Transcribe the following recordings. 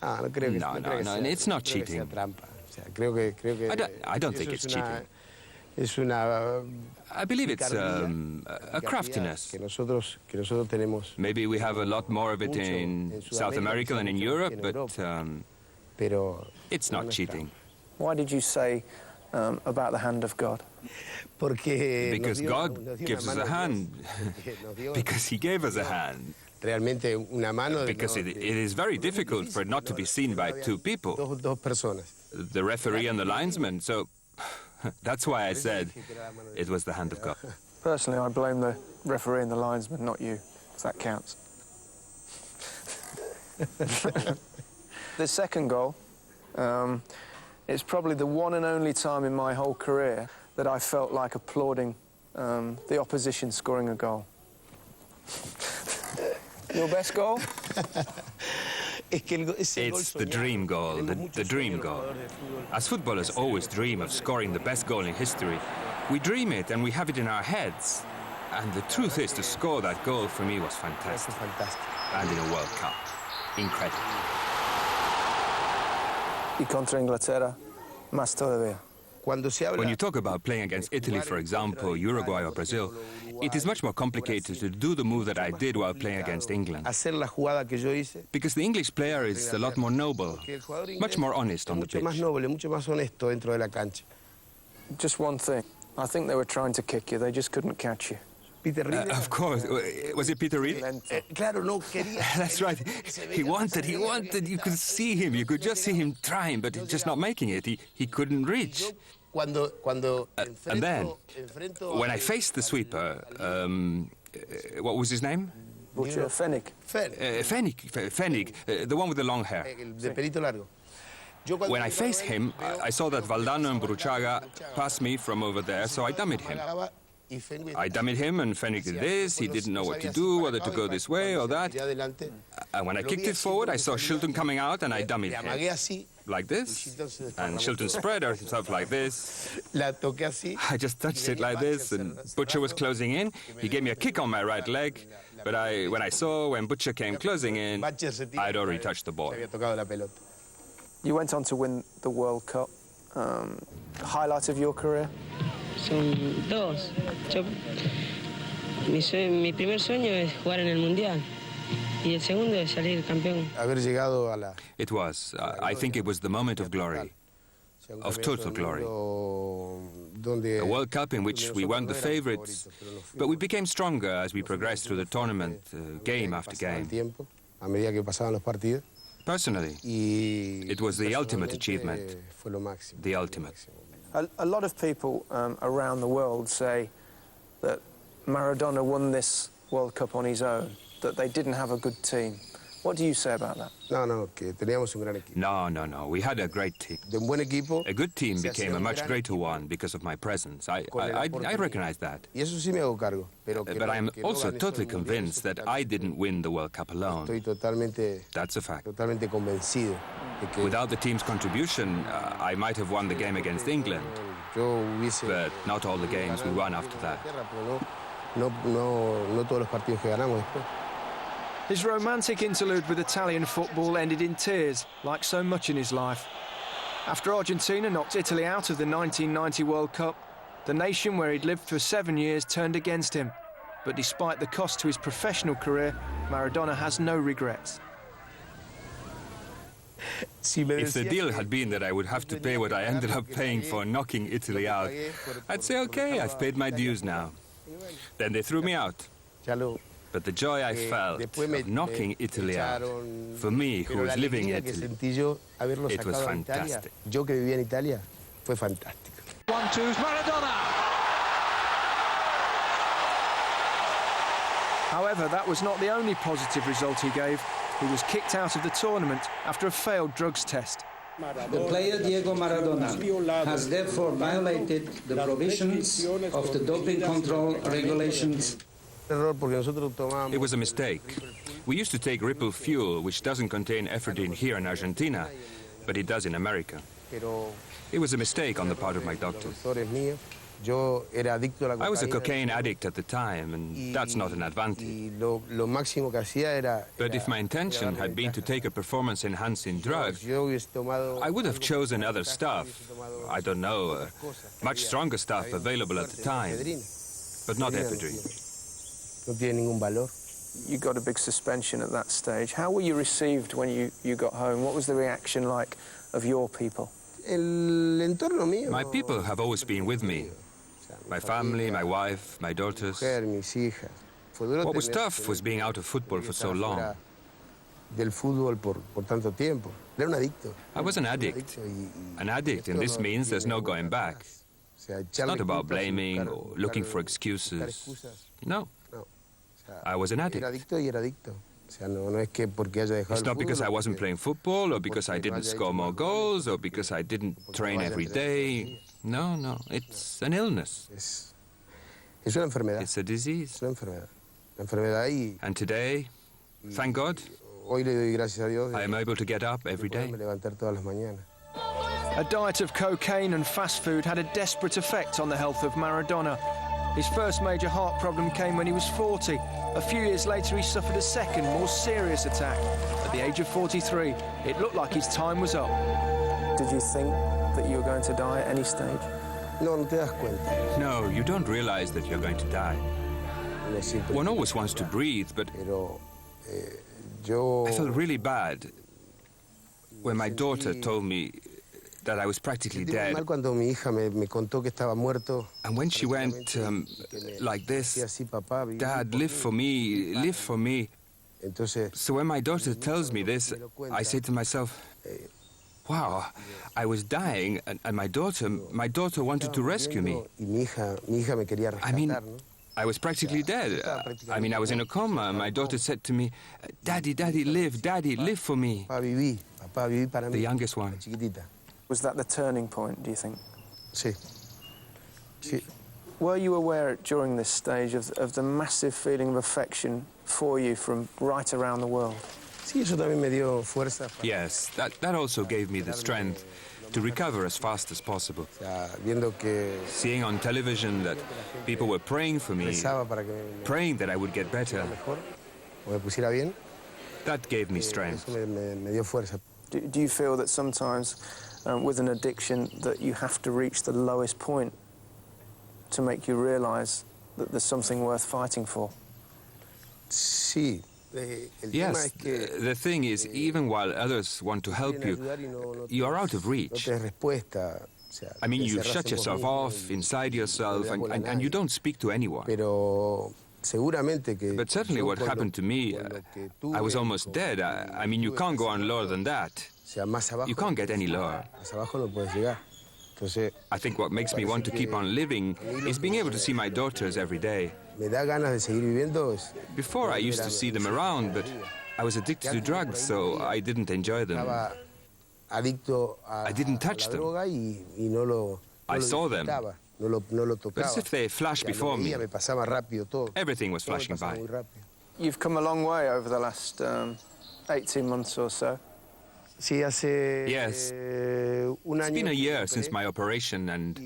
No, it's not cheating. I don't think it's cheating. I believe it's a craftiness. Maybe we have a lot more of it in South America than in Europe, but it's not cheating. Why did you say about the hand of God? Because God gives us a hand. Because he gave us a hand. Because it is very difficult for it not to be seen by two people, the referee and the linesman. So that's why I said it was the hand of God. Personally, I blame the referee and the linesman, not you, if that counts. The second goal, it's probably the one and only time in my whole career that I felt like applauding the opposition scoring a goal. Your best goal? It's the dream goal, the dream goal. As footballers always dream of scoring the best goal in history. We dream it and we have it in our heads. And the truth is, to score that goal for me was fantastic. And in a World Cup. Incredible. Y contra Inglaterra, más todavía. When you talk about playing against Italy, for example, Uruguay or Brazil, it is much more complicated to do the move that I did while playing against England. Because the English player is a lot more noble, much more honest on the pitch. Just one thing. I think they were trying to kick you, they just couldn't catch you. Of course. Was it Peter Reid? That's right. He wanted. You could see him. You could just see him trying, but just not making it. He couldn't reach. And then, when I faced the sweeper, what was his name? Fennick. Fennick, the one with the long hair. When I faced him, I saw that Valdano and Bruchaga passed me from over there, so I dummied him. And Fennick did this. He didn't know what to do, whether to go this way or that. And when I kicked it forward, I saw Shilton coming out, and I dummied him. Like this. And Shilton spread himself like this. I just touched it like this, and Butcher was closing in. He gave me a kick on my right leg, but when Butcher came closing in, I'd already touched the ball. You went on to win the World Cup. Highlight of your career? Son dos. Mi primer sueño es jugar en el Mundial. Y el segundo es salir campeón. It was. I think it was the moment of glory, of total glory. A World Cup in which we weren't the favorites, but we became stronger as we progressed through the tournament, game after game. Personally, it was the ultimate achievement. The ultimate. A lot of people around the world say that Maradona won this World Cup on his own, that they didn't have a good team. What do you say about that? No. We had a great team. A good team became a much greater one because of my presence. I recognize that. But I am also totally convinced that I didn't win the World Cup alone. That's a fact. Without the team's contribution, I might have won the game against England. But not all the games we won after that. His romantic interlude with Italian football ended in tears, like so much in his life. After Argentina knocked Italy out of the 1990 World Cup, the nation where he'd lived for 7 years turned against him. But despite the cost to his professional career, Maradona has no regrets. If the deal had been that I would have to pay what I ended up paying for knocking Italy out, I'd say, okay, I've paid my dues now. Then they threw me out. But the joy I felt of knocking Italy out, for me, who was living in Italy, it was fantastic. 1-2's Maradona! However, that was not the only positive result he gave. He was kicked out of the tournament after a failed drugs test. The player Diego Maradona has therefore violated the provisions of the doping control regulations. It was a mistake. We used to take Ripple fuel, which doesn't contain ephedrine here in Argentina, but it does in America. It was a mistake on the part of my doctor. I was a cocaine addict at the time, and that's not an advantage. But if my intention had been to take a performance-enhancing drug, I would have chosen other stuff. I don't know, much stronger stuff available at the time, but not ephedrine. You got a big suspension at that stage. How were you received when you got home? What was the reaction like of your people? My people have always been with me. My family, my wife, my daughters. What was tough was being out of football for so long. I was an addict. An addict, and this means there's no going back. It's not about blaming or looking for excuses. No. I was an addict. It's not because I wasn't playing football, or because I didn't score more goals, or because I didn't train every day. No, it's an illness. It's a disease. And today, thank God, I am able to get up every day. A diet of cocaine and fast food had a desperate effect on the health of Maradona. His first major heart problem came when he was 40. A few years later, he suffered a second, more serious attack. At the age of 43, it looked like his time was up. Did you think that you were going to die at any stage? No, you don't realize that you're going to die. One always wants to breathe, but I felt really bad when my daughter told me that I was practically dead. And when she went like this, "Dad, live for me, live for me." So when my daughter tells me this, I say to myself, wow, I was dying, and my daughter wanted to rescue me. I mean, I was practically dead. I mean, I was in a coma. My daughter said to me, Daddy, live for me. The youngest one. Was that the turning point, do you think? Sí. Were you aware during this stage of the massive feeling of affection for you from right around the world? Yes, that also gave me the strength to recover as fast as possible. Seeing on television that people were praying for me, praying that I would get better, that gave me strength. Do you feel that sometimes with an addiction that you have to reach the lowest point to make you realize that there's something worth fighting for? Yes, the thing is, even while others want to help you, you are out of reach. I mean, you shut yourself off inside yourself, and you don't speak to anyone. But certainly what happened to me, I was almost dead. I mean, you can't go on lower than that. You can't get any lower. I think what makes me want to keep on living is being able to see my daughters every day. Before, I used to see them around, but I was addicted to drugs, so I didn't enjoy them. I didn't touch them. I saw them, but as if they flashed before me. Everything was flashing by. You've come a long way over the last 18 months or so. Yes. It's been a year since my operation, and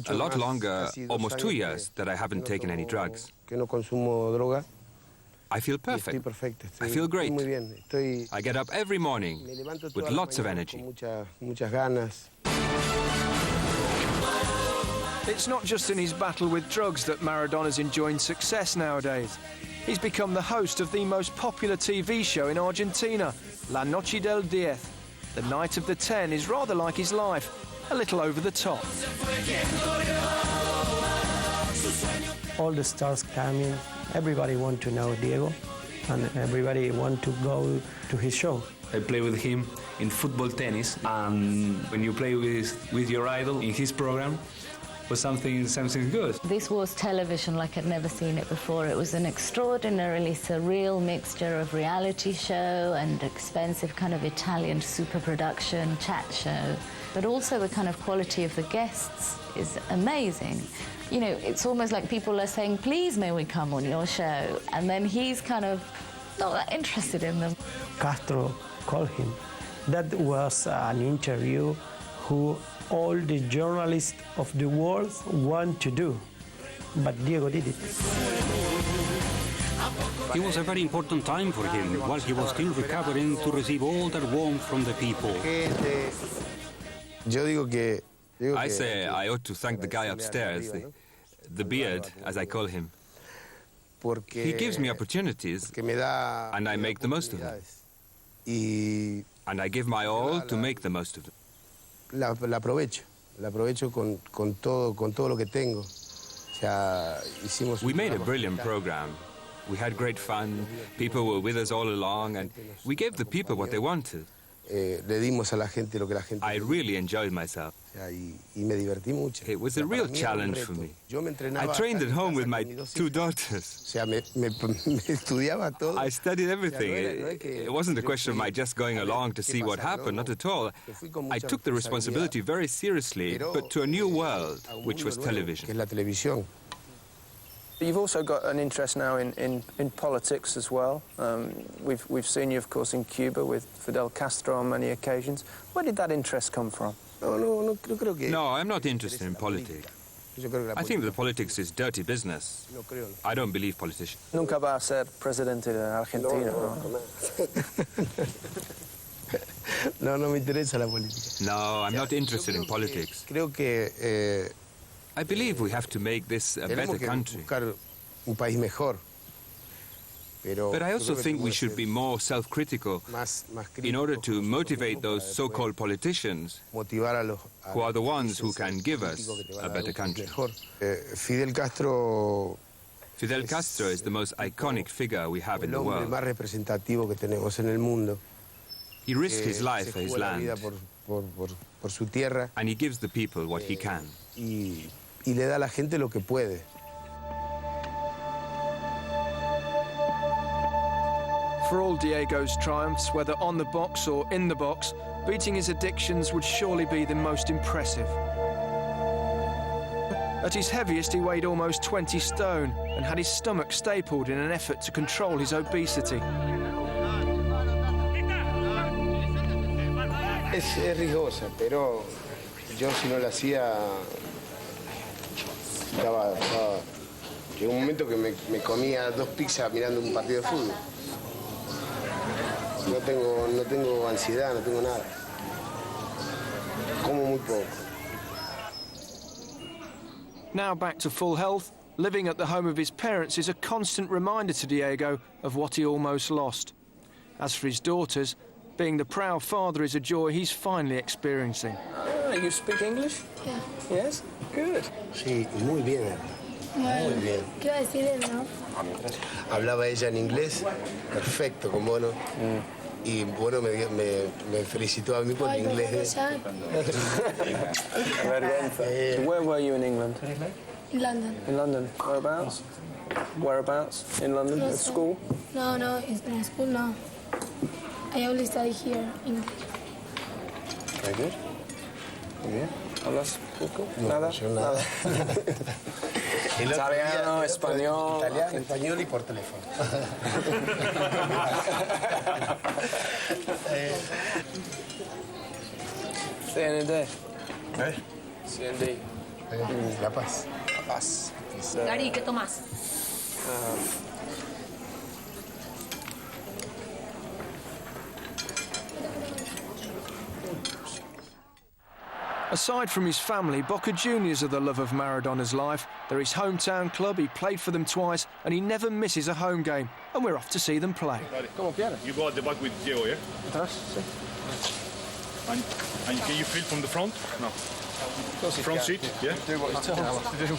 a lot longer, almost 2 years, that I haven't taken any drugs. I feel perfect. I feel great. I get up every morning with lots of energy. It's not just in his battle with drugs that Maradona's enjoying success nowadays. He's become the host of the most popular TV show in Argentina, La Noche del 10. The Night of the 10 is rather like his life, a little over the top. All the stars coming, everybody want to know Diego, and everybody want to go to his show. I play with him in football tennis, and when you play with your idol in his program, was something good. This was television like I'd never seen it before. It was an extraordinarily surreal mixture of reality show and expensive kind of Italian super production chat show. But also the kind of quality of the guests is amazing. You know, it's almost like people are saying, please may we come on your show? And then he's kind of not that interested in them. Castro called him. That was an interview who all the journalists of the world want to do, but Diego did it. It was a very important time for him, while he was still recovering, to receive all that warmth from the people. I say I ought to thank the guy upstairs, the beard, as I call him. He gives me opportunities, and I make the most of them. And I give my all to make the most of them. La aprovecho con todo lo que tengo. We made a brilliant program. We had great fun. People were with us all along, and we gave the people what they wanted. I really enjoyed myself. It was a real challenge for me. I trained at home with my 2 daughters. I studied everything. It wasn't a question of my just going along to see what happened, not at all. I took the responsibility very seriously, but to a new world, which was television. You've also got an interest now in politics as well. We've seen you, of course, in Cuba with Fidel Castro on many occasions. Where did that interest come from? No, I'm not interested in politics. I think that politics is dirty business. I don't believe politicians. Nunca va a ser presidente de Argentina, ¿no? No me interesa la política. No, I'm not interested in politics. Creo que I believe we have to make this a better country. Un país mejor. But I also think we should be more self-critical in order to motivate those so-called politicians who are the ones who can give us a better country. Fidel Castro is the most iconic figure we have in the world. más representativo que tenemos en el mundo. He risked his life for his land, por su tierra, and he gives the people what he can. Y le da a la gente lo que puede. For all Diego's triumphs, whether on the box or in the box, beating his addictions would surely be the most impressive. At his heaviest, he weighed almost 20 stone and had his stomach stapled in an effort to control his obesity. Es riesgosa, pero yo si no la hacía, llegó un momento que me comía 2 pizzas mirando un partido de fútbol. No tengo ansiedad, no tengo nada. Como muy poco. Now back to full health, living at the home of his parents is a constant reminder to Diego of what he almost lost. As for his daughters, being the proud father is a joy he's finally experiencing. You speak English? Yeah. Yes? Good. Sí, muy bien. Muy bien. ¿Qué iba a decir él, no? Hablaba ella en inglés, perfecto, con Bono. Y Bono me felicitó a mí por el inglés. Where were you in England? In London. In London. Whereabouts? Whereabouts? In London? At school? No, in school, no. I only study here English. Very good. Muy bien. ¿Hablas poco? No, Nada. Yo nada. Italiano, español. Italiano, español y por teléfono. CND. CND. La Paz. La Paz. Gary, ¿qué tomás? Aside from his family, Boca Juniors are the love of Maradona's life. They're his hometown club, he played for them twice, and he never misses a home game. And we're off to see them play. Como quieras. You go at the back with Diego, yeah? Atrás, sí. And can you feel from the front? No. Front seat, yeah? Do what he's told to do.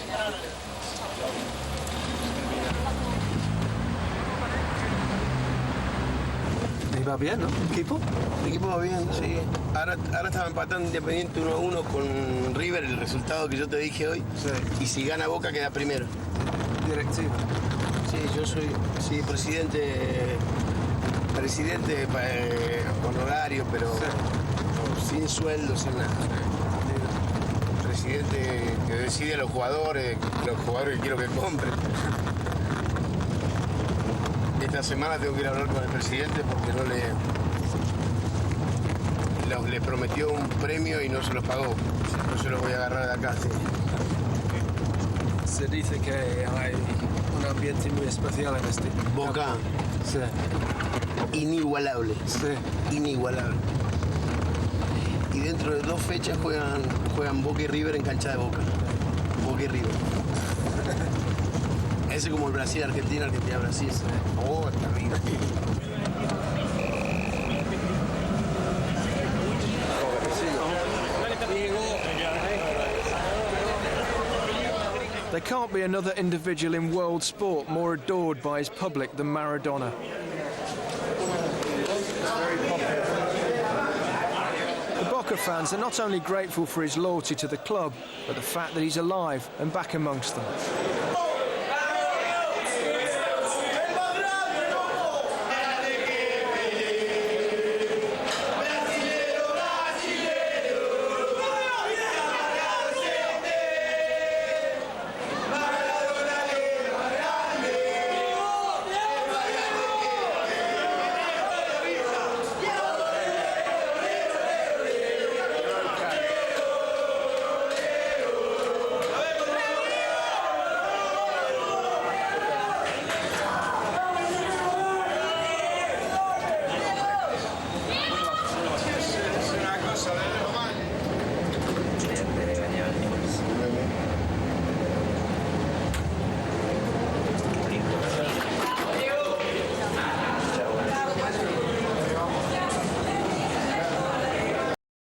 Y va bien, ¿no? ¿El equipo? El equipo va bien, sí. Ahora estaba empatando Independiente 1-1 con River, el resultado que yo te dije hoy. Sí. Y si gana Boca, queda primero. Directivo. Sí, yo soy presidente honorario, pero sin sueldo, sin nada. Presidente que decide a los jugadores que quiero que compren. Esta semana tengo que ir a hablar con el presidente porque les prometió un premio y no se los pagó. No se los voy a agarrar de acá, sí. Se dice que hay un ambiente muy especial en este Boca. Sí. Inigualable. Sí. Inigualable. Y dentro de 2 fechas juegan Boca y River en cancha de Boca. Boca y River. Ese es como el Brasil-Argentina, Argentina-Brasil. Oh, terrible. There can't be another individual in world sport more adored by his public than Maradona. The Boca fans are not only grateful for his loyalty to the club, but the fact that he's alive and back amongst them.